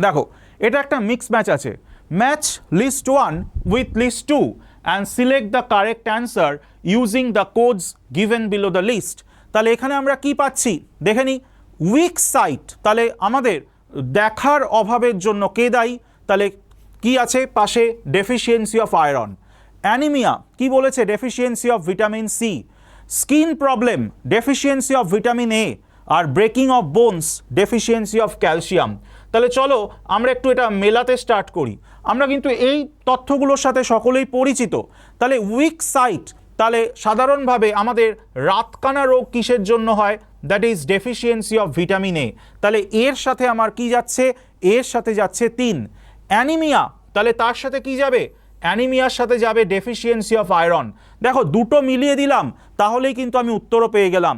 দেখো, এটা একটা মিক্স ম্যাচ আছে। Match list 1 with list 2 and select the correct answer using the codes given below the list. তাহলে এখানে আমরা কি পাচ্ছি দেখে নিই। উইক সাইট, তাহলে আমাদের দেখার অভাবের জন্য কে দায়ী? তাহলে কি আছে পাশে? Deficiency of iron. অ্যানিমিয়া কি বলেছে? Deficiency of vitamin C. Skin problem, deficiency of vitamin A. আর breaking of bones, deficiency of calcium. তাহলে চলো আমরা একটু এটা মেলাতে স্টার্ট করি। আমরা কিন্তু এই তথ্যগুলোর সাথে সকলেই পরিচিত। তাহলে উইক সাইট, তাহলে সাধারণভাবে আমাদের রাতকানা রোগ কিসের জন্য হয়? That is deficiency of vitamin এ। তাহলে এর সাথে আমার কি যাচ্ছে? এর সাথে যাচ্ছে 3। অ্যানিমিয়া, তাহলে তার সাথে কি যাবে? অ্যানিমিয়ার সাথে যাবে ডেফিসিয়েন্সি অফ আয়রন। দেখো দুটো মিলিয়ে দিলাম, তাহলেই কিন্তু আমি উত্তরও পেয়ে গেলাম।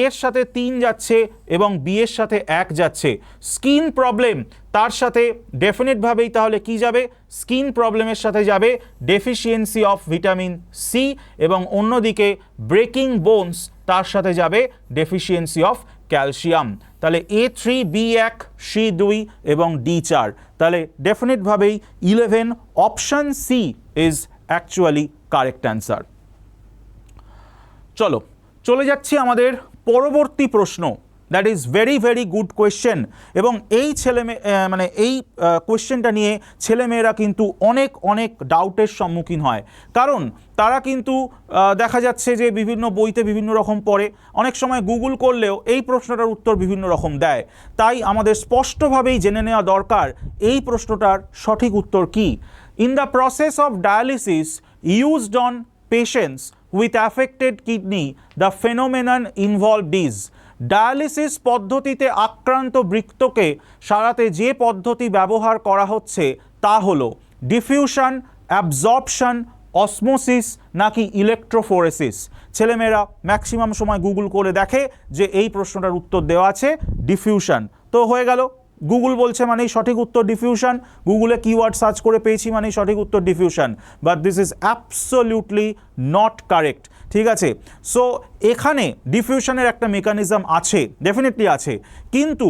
এর সাথে 3 যাচ্ছে এবং বি এর সাথে 1 যাচ্ছে। স্কিন প্রবলেম, তার সাথে ডেফিনেটভাবেই তাহলে কি যাবে? স্কিন প্রবলেমের সাথে যাবে ডেফিসিয়েন্সি অফ ভিটামিন সি, এবং অন্যদিকে ব্রেকিং বোনস, তার সাথে যাবে ডেফিসিয়েন্সি অফ ক্যালসিয়াম। তাহলে A3, B1, C2 এবং D4। তাহলে ডেফিনেটভাবেই 11 option C is actually correct answer. চলো চলে যাচ্ছি আমাদের পরবর্তী প্রশ্ন। That is very very good question. এবং এই মানে এই কোয়েশ্চেনটা নিয়ে ছেলেমেয়েরা কিন্তু অনেক অনেক ডাউটের সম্মুখীন হয়, কারণ তারা কিন্তু দেখা যাচ্ছে যে বিভিন্ন বইতে বিভিন্ন রকম পড়ে, অনেক সময় গুগল করলেও এই প্রশ্নটার উত্তর বিভিন্ন রকম দেয়। তাই আমাদের স্পষ্টভাবেই জেনে নেওয়া দরকার এই প্রশ্নটার সঠিক উত্তর কী। In the process of dialysis used on patients with affected kidney, the phenomenon involved is। Dialysis পদ্ধতিতে আক্রান্ত বৃক্ককে সারাতে যে পদ্ধতি ব্যবহার করা হচ্ছে তা হলো ডিফিউশন, অ্যাবজর্পশন, অসমোসিস নাকি ইলেকট্রোফোরেসিস। ছেলেমেয়েরা ম্যাক্সিমাম সময় গুগল করে দেখে যে এই প্রশ্নটার উত্তর দেওয়া আছে ডিফিউশন, তো হয়ে গেল। গুগল বলছে মানেই সঠিক উত্তর ডিফিউশন, গুগলে কিওয়ার্ড সার্চ করে পেয়েছি মানেই সঠিক উত্তর diffusion, but this is absolutely not correct. ঠিক আছে। সো এখানে ডিফিউশনের একটা মেকানিজম আছে, ডেফিনেটলি আছে, কিন্তু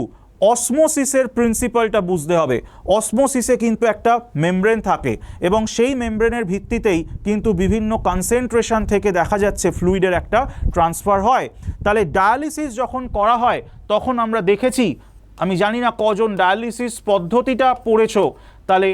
অসমোসিসের প্রিন্সিপালটা বুঝতে হবে। অসমোসিসে কিন্তু একটা মেমব্রেন থাকে এবং সেই মেমব্রেনের ভিত্তিতেই কিন্তু বিভিন্ন কনসেন্ট্রেশন থেকে দেখা যাচ্ছে ফ্লুইডের একটা ট্রান্সফার হয়। তাহলে ডায়ালিসিস যখন করা হয় তখন আমরা দেখেছি, আমি জানি না কজন ডায়ালিসিস পদ্ধতিটা পড়েছো, তাহলে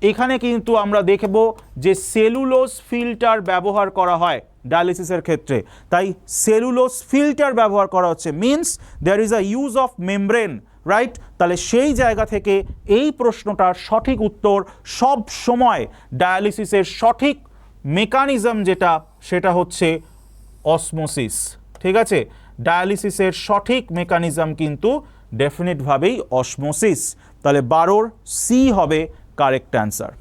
এখানে কিন্তু আমরা দেখব যে সেলুলোজ ফিল্টার ব্যবহার করা হয় ডায়ালিসিসের ক্ষেত্রে। তাই সেলুলোজ ফিল্টার ব্যবহার করা হচ্ছে, means there is a use of membrane, right? তাহলে সেই জায়গা থেকে এই প্রশ্নটার সঠিক উত্তর সব সময় ডায়ালিসিসের সঠিক মেকানিজম যেটা সেটা হচ্ছে অসমোসিস। ঠিক আছে, ডায়ালিসিসের সঠিক মেকানিজম কিন্তু ডেফিনেটভাবেই অসমোসিস। তাহলে 12 সি হবে কারেক্ট অ্যান্সার।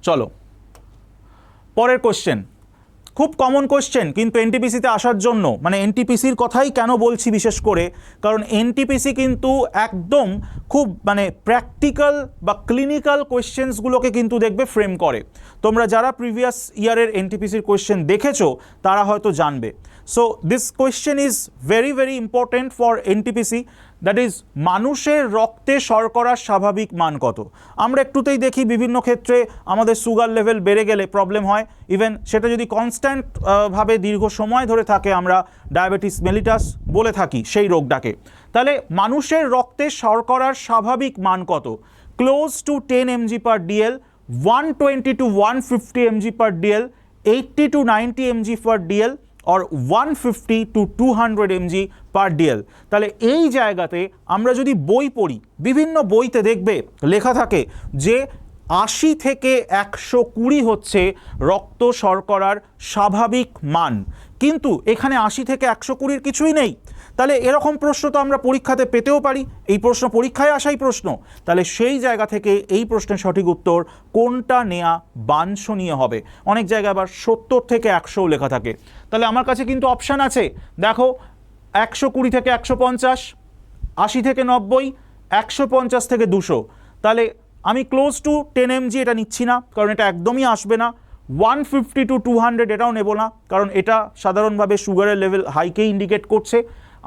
চলো পরের কোশ্চেন, খুব কমন কোশ্চেন কিন্তু এনটিপিসিতে আসার জন্য, মানে এনটিপিসির কথাই কেন বলছি বিশেষ করে, কারণ এনটিপিসি কিন্তু একদম খুব মানে প্র্যাকটিক্যাল বা ক্লিনিক্যাল কোয়েশ্চেন্সগুলোকে কিন্তু দেখবে ফ্রেম করে। তোমরা যারা প্রিভিয়াস ইয়ারের এনটিপিসির কোয়েশ্চেন দেখেছো তারা হয়তো জানবে। So this question is very very important for NTPC, that is মানুষের রক্তে শর্করার স্বাভাবিক মান কত। আমরা একটুতেই দেখি বিভিন্ন ক্ষেত্রে আমাদের সুগার লেভেল বেড়ে গেলে প্রবলেম হয়, ইভেন সেটা যদি কনস্ট্যান্ট ভাবে দীর্ঘ সময় ধরে থাকে আমরা ডায়াবেটিস মেলিটাস বলে থাকি সেই রোগটাকে। তাহলে মানুষের রক্তে শর্করার স্বাভাবিক মান কত? Close two 10 mg per dl, 120 to 150 mg per dl, 80 to 90 mg per dl or 150 to 200 mg per dl। তাহলে এই জায়গাতে আমরা যদি বই পড়ি, বিভিন্ন বইতে দেখবে লেখা থাকে যে 80 থেকে 120 হচ্ছে রক্ত শর্করার স্বাভাবিক মান, কিন্তু এখানে 80 থেকে 120 কিছুই নেই। তাহলে এরকম প্রশ্ন তো আমরা পরীক্ষাতে পেতেও পারি, এই প্রশ্ন পরীক্ষায় আসাই প্রশ্ন। তাহলে সেই জায়গা থেকে এই প্রশ্নের সঠিক উত্তর কোনটা নেওয়া বাঞ্ছনীয় হবে। অনেক জায়গায় আবার 70 থেকে 100 লেখা থাকে। তাহলে আমার কাছে কিন্তু অপশান আছে, দেখো 120 থেকে 150, 80 থেকে 90, 150 থেকে 200। তাহলে আমি ক্লোজ টু 10 mg এটা নিচ্ছি না, কারণ এটা একদমই আসবে না। 150 to 200 এটাও নেব না, কারণ এটা সাধারণভাবে সুগারের লেভেল হাইকেই ইন্ডিকেট করছে।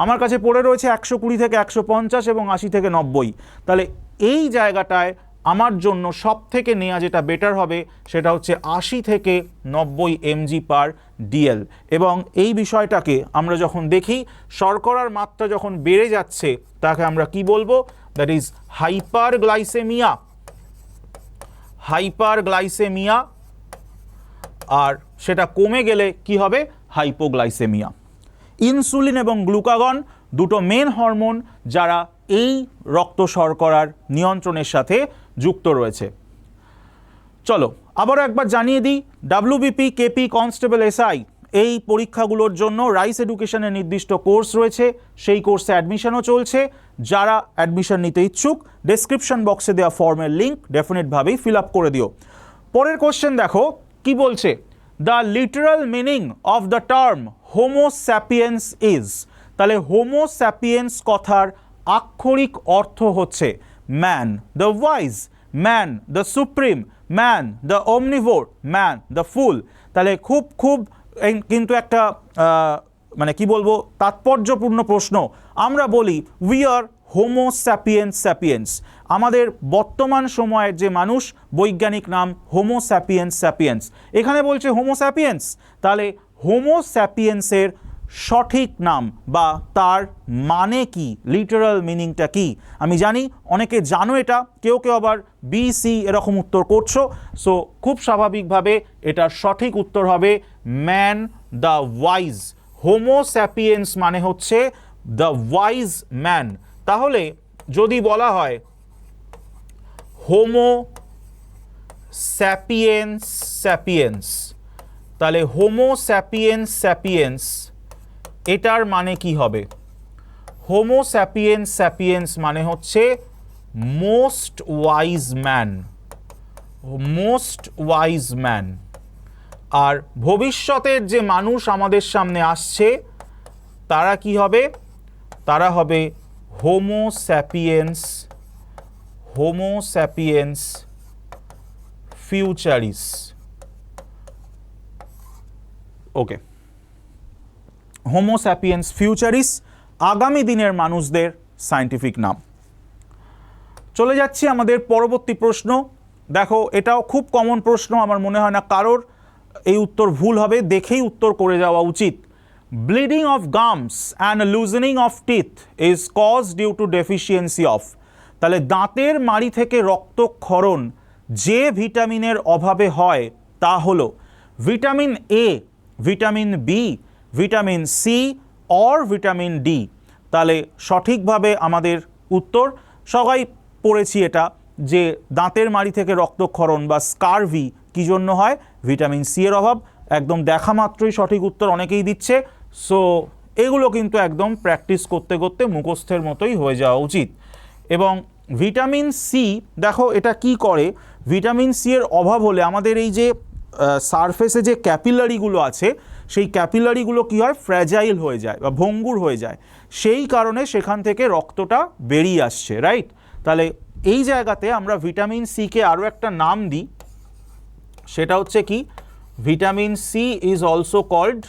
আমার কাছে পড়ে রয়েছে 120 থেকে 150 এবং 80 থেকে 90। তাহলে এই জায়গাটায় আমার জন্য সব থেকে নেওয়া যেটা বেটার হবে সেটা হচ্ছে 80 থেকে 90 mg per dl। এবং এই বিষয়টাকে আমরা যখন দেখি শর্করার মাত্রা যখন বেড়ে যাচ্ছে তাকে আমরা কি বলবো? That is hyperglycaemia. হাইপারগ্লাইসেমিয়া, আর সেটা কমে গেলে কি হবে? হাইপোগ্লাইসেমিয়া। ইনসুলিন এবং গ্লুকাগন দুটো মেন হরমোন যারা এই রক্ত শর্করার নিয়ন্ত্রণের সাথে যুক্ত রয়েছে। চলো আবারও একবার জানিয়ে দিই, ডাব্লিউবিপি, কেপি, কনস্টেবল, এসআই এই পরীক্ষাগুলোর জন্য রাইস এডুকেশনের নির্দিষ্ট কোর্স রয়েছে, সেই কোর্সে অ্যাডমিশনও চলছে। যারা অ্যাডমিশন নিতে ইচ্ছুক ডেসক্রিপশন বক্সে দেওয়া ফর্মের লিঙ্ক ডেফিনেটভাবেই ফিল আপ করে দিও। পরের কোশ্চেন দেখো কি বলছে, the literal meaning of the term Homo sapiens is. তাহলে হোমো স্যাপিয়েন্স কথার আক্ষরিক অর্থ হচ্ছে man the wise, man the supreme, man the omnivore, man the fool. তাহলে খুব খুব কিন্তু একটা মানে কি বলবো তাৎপর্যপূর্ণ প্রশ্ন। আমরা বলি we are Homo sapiens sapiens, আমাদের বর্তমান সময়ের যে মানুষ বৈজ্ঞানিক নাম হোমো স্যাপিয়েন্স স্যাপিয়েন্স, এখানে বলছে হোমো স্যাপিয়েন্স। তাহলে হোমো স্যাপিয়েন্সের সঠিক নাম বা তার মানে কি, লিটারাল মিনিংটা কি? আমি জানি অনেকে জানো এটা, কেউ কেউ আবার বিসি এরকম উত্তর করছো। সো খুব স্বাভাবিকভাবে এটার সঠিক উত্তর হবে man the wise. Homo sapiens মানে হচ্ছে দ্য ওয়াইজ ম্যান। তাহলে যদি বলা হয় হোমো স্যাপিয়েন্স স্যাপিয়েন্স, তাহলে হোমো স্যাপিয়েন্স স্যাপিয়েন্স এটার মানে কি হবে? হোমো স্যাপিয়েন্স স্যাপিয়েন্স মানে হচ্ছে most wise man, most wise man. আর ভবিষ্যতের যে মানুষ আমাদের সামনে আসছে তারা কি হবে? তারা হবে হোমো স্যাপিয়েন্স, হোমো স্যাপিয়েন্স ফিউচারিস। ওকে, হোমো স্যাপিয়েন্স ফিউচারিস আগামী দিনের মানুষদের সায়েন্টিফিক নাম। চলে যাচ্ছি আমাদের পরবর্তী প্রশ্ন। দেখো এটাও খুব কমন প্রশ্ন, আমার মনে হয় না কারোর এই উত্তর ভুল হবে, দেখেই উত্তর করে যাওয়া উচিত। Bleeding of gums and loosening of teeth is cause due to deficiency of. তাহলে দাঁতের মাড়ি থেকে রক্তক্ষরণ যে ভিটামিনের অভাবে হয় তা হলো vitamin A, vitamin B, vitamin C or vitamin D. তাহলে সঠিকভাবে আমাদের উত্তর, সবাই পড়েছি এটা, যে দাঁতের মাড়ি থেকে রক্তক্ষরণ বা স্কারভি কী জন্য হয়? ভিটামিন সি এর অভাব। একদম দেখা মাত্রই সঠিক উত্তর অনেকেই দিচ্ছে। সো এগুলো কিন্তু একদম প্র্যাকটিস করতে করতে মুখস্থের মতোই হয়ে যাওয়া উচিত। এবং ভিটামিন সি, দেখো এটা কি করে, ভিটামিন সি এর অভাব হলে আমাদের এই যে সারফেসে যে ক্যাপিলারিগুলো আছে সেই ক্যাপিলারিগুলো কী হয়? ফ্র্যাজাইল হয়ে যায় বা ভঙ্গুর হয়ে যায়, সেই কারণে সেখান থেকে রক্তটা বেরিয়ে আসছে, রাইট? তাহলে এই জায়গাতে আমরা ভিটামিন সিকে আরও একটা নাম দিই, সেটা হচ্ছে কি, vitamin C is also called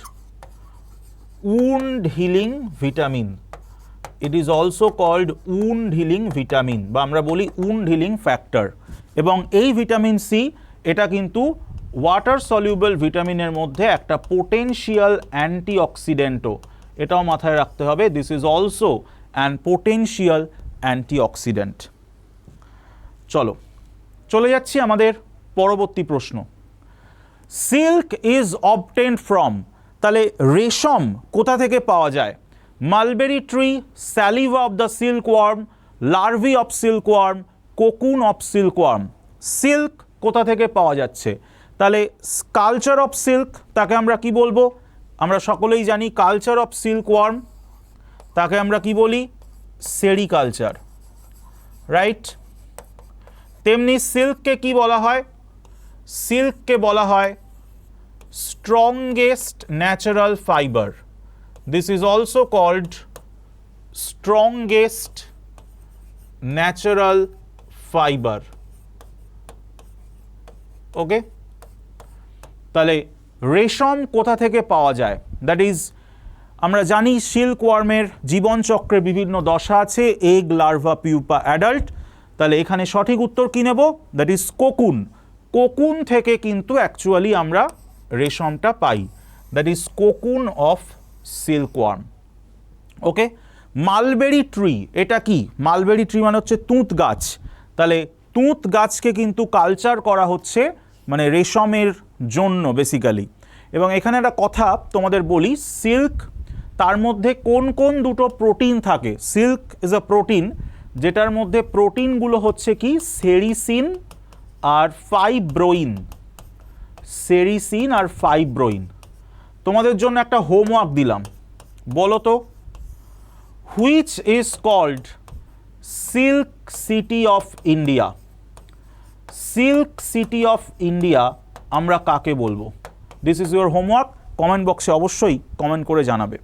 wound healing vitamin. It is also called wound healing vitamin, বা আমরা বলি উন্ড হিলিং ফ্যাক্টর। এবং এই ভিটামিন সি এটা কিন্তু ওয়াটার সলিউবল ভিটামিনের মধ্যে একটা পোটেনশিয়াল অ্যান্টিঅক্সিডেন্টও, এটাও মাথায় রাখতে হবে। This is also an potential antioxidant. চলো চলে যাচ্ছি আমাদের পরবর্তী প্রশ্ন। সিল্ক ইজ অবটেন্ড ফ্রম, তাহলে রেশম কোথা থেকে পাওয়া যায়? Mulberry tree, saliva of the silkworm, larvae of silkworm, cocoon of silkworm. Silk কোথা থেকে পাওয়া যাচ্ছে? তাহলে কালচার অফ সিল্ক, তাকে আমরা কি বলবো? আমরা সকলেই জানি কালচার অফ সিল্কওয়ার্ম, তাকে আমরা কি বলি? Sericulture, right? তেমনি সিল্ককে কি বলা হয়? সিল্ককে বলা হয় strongest natural fibre. This is also called strongest natural fibre. Okay, তাহলে রেশম কোথা থেকে পাওয়া যায়? দ্যাট ইজ, আমরা জানি সিল্কওয়ার্মের জীবনচক্রে বিভিন্ন দশা আছে, এগ, লার্ভা, পিউপা, অ্যাডাল্ট। তাহলে এখানে সঠিক উত্তর কী নেব? That is cocoon. কোকুন থেকে কিন্তু অ্যাকচুয়ালি আমরা রেশমটা পাই। That is cocoon of silkworm. Okay, mulberry tree, এটা কি? মালবেরি ট্রি মানে হচ্ছে তুঁত গাছ। তাহলে তুঁত গাছকে কিন্তু কালচার করা হচ্ছে মানে রেশমের জন্য বেসিক্যালি। এবং এখানে একটা কথা তোমাদের বলি, সিল্ক, তার মধ্যে কোন কোন দুটো প্রোটিন থাকে? সিল্ক ইজ আ প্রোটিন, যেটার মধ্যে প্রোটিনগুলো হচ্ছে কি সেরিসিন আর ফাইব্রোইন। সেরিসিন আর ফাইব্রোইন। তোমাদের জন্য একটা হোমওয়ার্ক দিলাম, বলো তো, which is called silk city of India? Silk city of India আমরা কাকে বলবো? This is your homework, comment বক্সে অবশ্যই কমেন্ট করে জানাবে।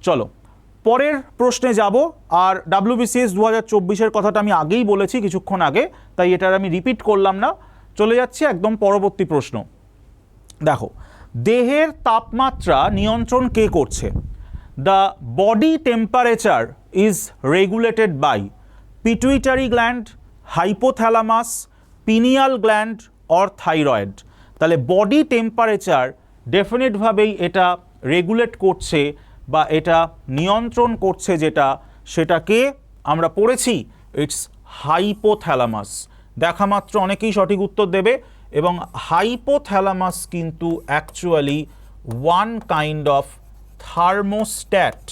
চলো পরের প্রশ্নে যাব। আর WBCS 2024-এর কথাটা আমি আগেই বলেছি কিছুক্ষণ আগে, তাই এটার আমি রিপিট করলাম না। চলে যাচ্ছি একদম পরবর্তী প্রশ্ন। দেখো, দেহের তাপমাত্রা নিয়ন্ত্রণ কে করছে? The body temperature is regulated by pituitary gland, hypothalamus, pineal gland or thyroid. তাহলে বডি টেম্পারেচার ডেফিনেটভাবেই এটা রেগুলেট করছে বা এটা নিয়ন্ত্রণ করছে, যেটা সেটাকে আমরা পড়েছি, ইটস হাইপোথ্যালামাস। দেখা মাত্র অনেকেই সঠিক উত্তর দেবে। এবং হাইপোথ্যালামাস কিন্তু actually one kind of thermostat.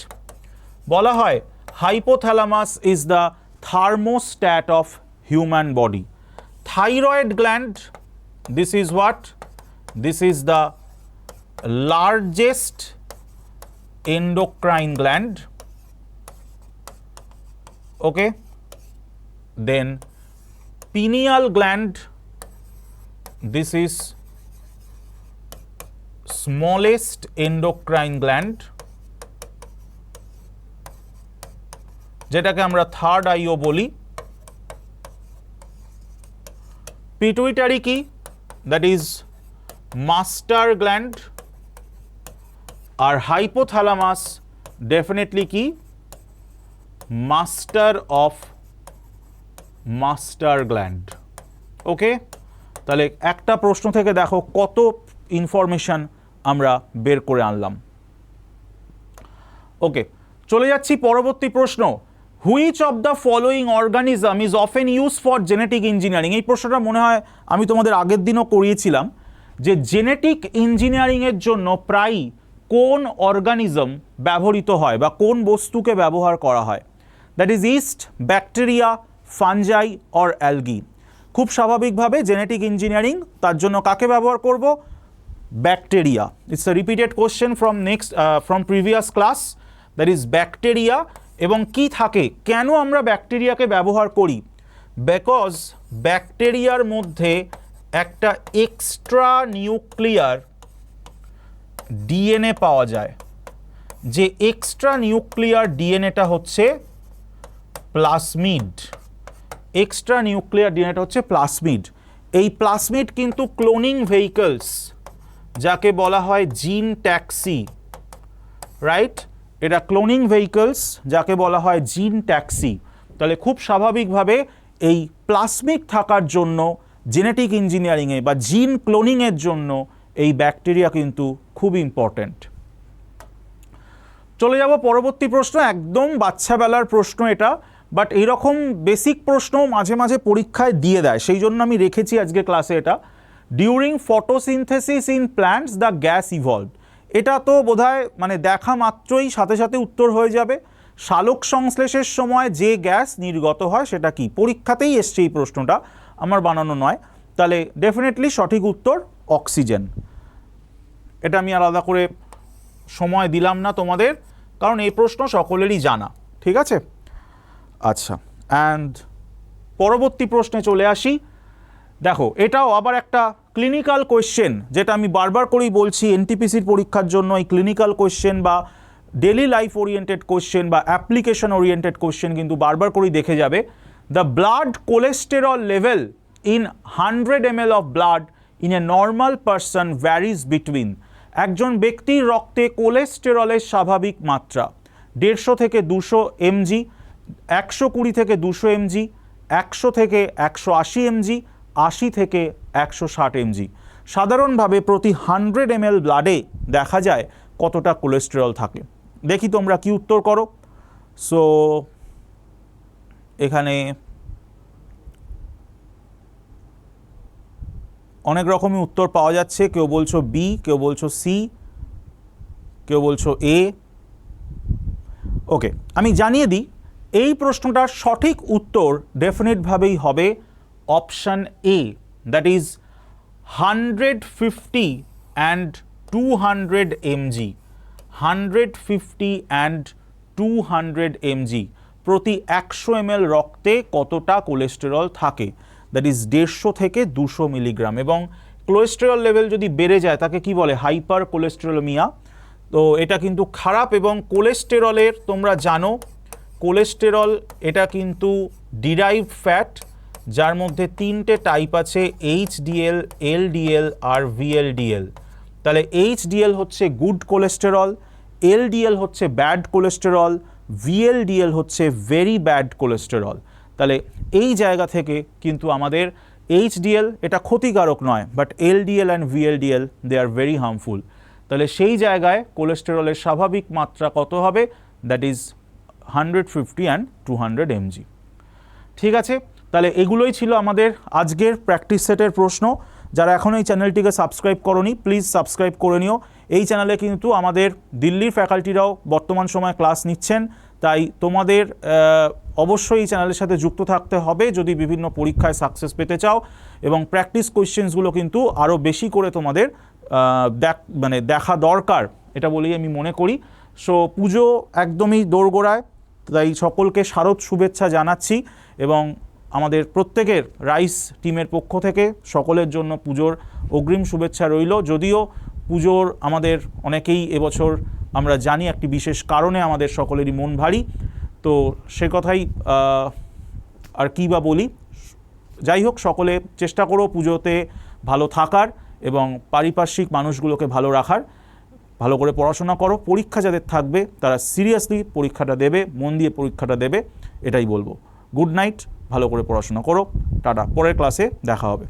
বলা হয় hypothalamus is the thermostat of human body. Thyroid gland, this is what? This is the largest endocrine gland. Okay, then pineal gland, this is smallest endocrine gland, যেটাকে আমরা third আইও বলি। Pituitary কি? That is master gland, আর hypothalamus definitely কি master gland. Okay, তাহলে একটা প্রশ্ন থেকে দেখো কত ইনফরমেশন আমরা বের করে আনলাম। ওকে, চলে যাচ্ছি পরবর্তী প্রশ্ন। Which of the following organism is often use for genetic engineering? এই প্রশ্নটা মনে হয় আমি তোমাদের আগের দিনও করিয়েছিলাম, যে জেনেটিক ইঞ্জিনিয়ারিংয়ের জন্য প্রায় কোন অর্গানিজম ব্যবহৃত হয় বা কোন বস্তুকে ব্যবহার করা হয়। That is east, bacteria, fungi or algae. খুব স্বাভাবিকভাবে জেনেটিক ইঞ্জিনিয়ারিং তার জন্য কাকে ব্যবহার করব? Bacteria. It's a repeated question from previous class, that is bacteria. এবং কি থাকে, কেন আমরা ব্যাকটেরিয়াকে ব্যবহার করি? বিকজ ব্যাকটেরিয়ার মধ্যে একটা এক্সট্রা নিউক্লিয়ার ডিএনএ পাওয়া যায়, যে এক্সট্রা নিউক্লিয়ার ডিএনএটা হচ্ছে প্লাজমিড। এক্সট্রা নিউক্লিয়ার ডিএনএটা হচ্ছে প্লাজমিড। এই প্লাজমিড কিন্তু ক্লোনিং ভেহিকলস, যাকে বলা হয় জিন ট্যাক্সি, রাইট? এটা ক্লোনিং ভেহিকলস যাকে বলা হয় জিন ট্যাক্সি। তাহলে খুব স্বাভাবিকভাবে এই প্লাজমিড থাকার জন্য জেনেটিক ইঞ্জিনিয়ারিংয়ে বা জিন ক্লোনিংয়ের জন্য এই ব্যাকটেরিয়া কিন্তু খুব ইম্পর্ট্যান্ট। চলে যাব পরবর্তী প্রশ্ন। একদম বাচ্চাবেলার প্রশ্ন এটা, বাট এইরকম বেসিক প্রশ্ন মাঝে মাঝে পরীক্ষায় দিয়ে দেয়, সেই জন্য আমি রেখেছি আজকে ক্লাসে এটা। During photosynthesis in plants the gas evolve. এটা তো বোধহয় মানে দেখা মাত্রই সাথে সাথে উত্তর হয়ে যাবে। সালোক সংশ্লেষের সময় যে গ্যাস নির্গত হয় সেটা কি? পরীক্ষাতেই এসছে এই প্রশ্নটা, আমার বানানো নয়। তাহলে ডেফিনেটলি সঠিক উত্তর অক্সিজেন। এটা আমি আলাদা করে সময় দিলাম না তোমাদের, কারণ এই প্রশ্ন সকলেরই জানা। ঠিক আছে, আচ্ছা। অ্যান্ড পরবর্তী প্রশ্নে চলে আসি। দেখো, এটাও আবার একটা ক্লিনিক্যাল কোয়েশ্চেন, যেটা আমি বারবার করেই বলছি, এনটিপিসির পরীক্ষার জন্য এই ক্লিনিক্যাল কোয়েশ্চেন বা ডেলি লাইফ ওরিয়েন্টেড কোয়েশ্চেন বা অ্যাপ্লিকেশন ওরিয়েন্টেড কোয়েশ্চেন কিন্তু বারবার করেই দেখে যাবে। The blood cholesterol level in 100 ml of blood in a normal person varies between. একজন ব্যক্তির রক্তে কোলেস্টেরলের স্বাভাবিক মাত্রা 150 থেকে 200 mg, 120 থেকে 200 mg, 100 থেকে 180 mg, 80 থেকে 160 mg। সাধারণভাবে প্রতি 100 ml ব্লাডে দেখা যায় কতটা কোলেস্টেরল থাকে। দেখি তোমরা কি উত্তর করো। সো এখানে অনেক রকমই উত্তর পাওয়া যাচ্ছে। কেউ বলছো বি, কেউ বলছো সি, কেউ বলছো এ। ওকে, আমি জানিয়ে দিই, এই প্রশ্নটার সঠিক উত্তর ডেফিনেটভাবেই হবে option A, that is 150 and 200 mg। 150 and 200 mg প্রতি 100 ml রক্তে কতটা কোলেস্টেরল থাকে? দ্যাট ইজ 150 থেকে 200 মিলিগ্রাম। এবং কোলেস্টেরল লেভেল যদি বেড়ে যায় তাকে কি বলে? Hyper cholesterolaemia. তো এটা কিন্তু খারাপ। এবং কোলেস্টেরলের তোমরা জানো, কোলেস্টেরল এটা কিন্তু ডিরাইভড ফ্যাট, যার মধ্যে 3টে টাইপ আছে, এইচডিএল, এলডিএল আর ভিএলডিএল। তাহলে এইচডিএল হচ্ছে গুড কোলেস্টেরল, এলডিএল হচ্ছে ব্যাড কোলেস্টেরল, ভিএলডিএল হচ্ছে ভেরি ব্যাড কোলেস্টেরল। তাহলে এই জায়গা থেকে কিন্তু আমাদের এইচডিএল এটা ক্ষতিকারক নয়, but LDL and VLDL they are very harmful. তাহলে সেই জায়গায় কোলেস্টেরলের স্বাভাবিক মাত্রা কত হবে? That is 150 and 200 mg। ঠিক আছে, তাহলে এগুলোই ছিল আমাদের আজকের প্র্যাকটিস সেটের প্রশ্ন। যারা এখনও এই চ্যানেলটিকে সাবস্ক্রাইব করোনি, প্লিজ সাবস্ক্রাইব করে নিও। এই চ্যানেলে কিন্তু আমাদের দিল্লির ফ্যাকাল্টিরাও বর্তমান সময়ে ক্লাস নিচ্ছেন, তাই তোমাদের অবশ্যই এই চ্যানেলের সাথে যুক্ত থাকতে হবে যদি বিভিন্ন পরীক্ষায় সাকসেস পেতে চাও। এবং প্র্যাকটিস কোয়েশ্চেন্সগুলো কিন্তু আরও বেশি করে তোমাদের দেখা দরকার, এটা বলেই আমি মনে করি। সো পুজো একদমই দোরগোড়ায়, তাই সকলকে শারদ শুভেচ্ছা জানাচ্ছি। এবং আমাদের প্রত্যেকের রাইস টিমের পক্ষ থেকে সকলের জন্য পুজোর অগ্রিম শুভেচ্ছা রইল। যদিও পুজোর আমাদের অনেকেই এবছর আমরা জানি একটি বিশেষ কারণে আমাদের সকলেরই মন ভারী, তো সে কথাই আর কী বা বলি। যাই হোক, সকলে চেষ্টা করো পুজোতে ভালো থাকার এবং পারিপার্শ্বিক মানুষগুলোকে ভালো রাখার। ভালো করে পড়াশোনা করো, পরীক্ষা যাদের থাকবে তারা সিরিয়াসলি পরীক্ষাটা দেবে, মন দিয়ে পরীক্ষাটা দেবে, এটাই বলবো। গুড নাইট, ভালো করে পড়াশোনা করো, টাটা, পরের ক্লাসে দেখা হবে।